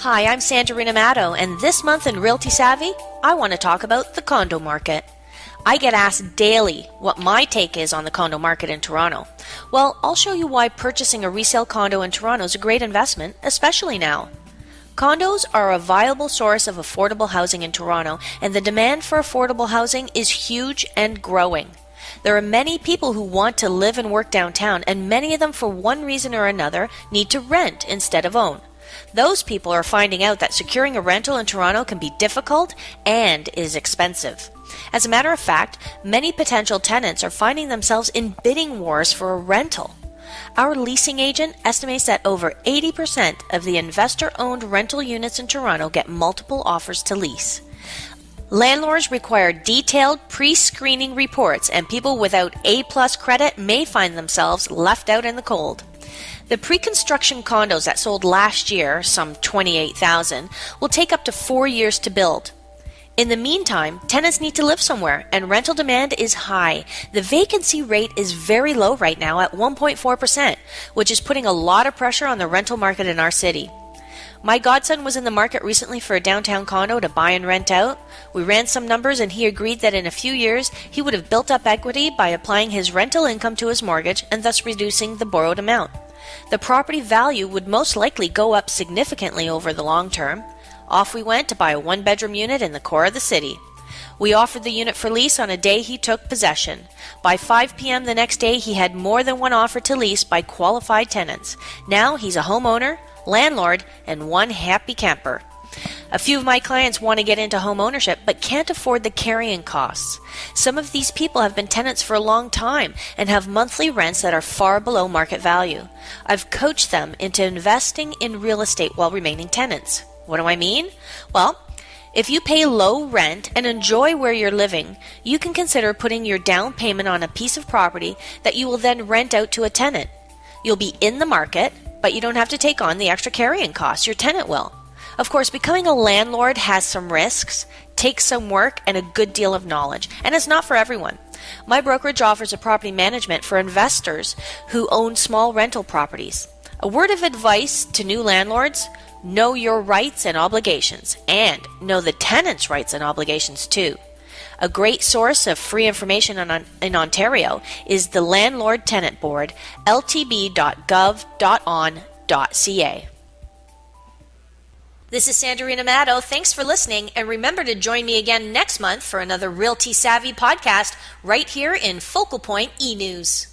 Hi, I'm Sandra Rinomato, and this month in Realty Savvy, I want to talk about the condo market. I get asked daily what my take is on the condo market in Toronto. Well, I'll show you why purchasing a resale condo in Toronto is a great investment, especially now. Condos are a viable source of affordable housing in Toronto, and the demand for affordable housing is huge and growing. There are many people who want to live and work downtown, and many of them, for one reason or another, need to rent instead of own. Those people are finding out that securing a rental in Toronto can be difficult and is expensive. As a matter of fact, many potential tenants are finding themselves in bidding wars for a rental. Our leasing agent estimates that over 80% of the investor-owned rental units in Toronto get multiple offers to lease. Landlords require detailed pre-screening reports, and people without A-plus credit may find themselves left out in the cold. The pre-construction condos that sold last year, some 28,000, will take up to 4 years to build. In the meantime, tenants need to live somewhere, and rental demand is high. The vacancy rate is very low right now at 1.4%, which is putting a lot of pressure on the rental market in our city. My godson was in the market recently for a downtown condo to buy and rent out. We ran some numbers, and he agreed that in a few years he would have built up equity by applying his rental income to his mortgage and thus reducing the borrowed amount. The property value would most likely go up significantly over the long term. Off we went to buy a one-bedroom unit in the core of the city. We offered the unit for lease on a day he took possession. By 5 p.m. the next day, he had more than one offer to lease by qualified tenants. Now he's a homeowner, landlord, and one happy camper. A few of my clients want to get into home ownership but can't afford the carrying costs. Some of these people have been tenants for a long time and have monthly rents that are far below market value. I've coached them into investing in real estate while remaining tenants. What do I mean? Well, if you pay low rent and enjoy where you're living, you can consider putting your down payment on a piece of property that you will then rent out to a tenant. You'll be in the market, but you don't have to take on the extra carrying costs. Your tenant will. Of course, becoming a landlord has some risks, takes some work, and a good deal of knowledge, and it's not for everyone. My brokerage offers a property management for investors who own small rental properties. A word of advice to new landlords: know your rights and obligations, and know the tenant's rights and obligations too. A great source of free information in Ontario is the Landlord Tenant Board, ltb.gov.on.ca. This is Sandra Rinomato. Thanks for listening, and remember to join me again next month for another Realty Savvy podcast right here in Focal Point E-News.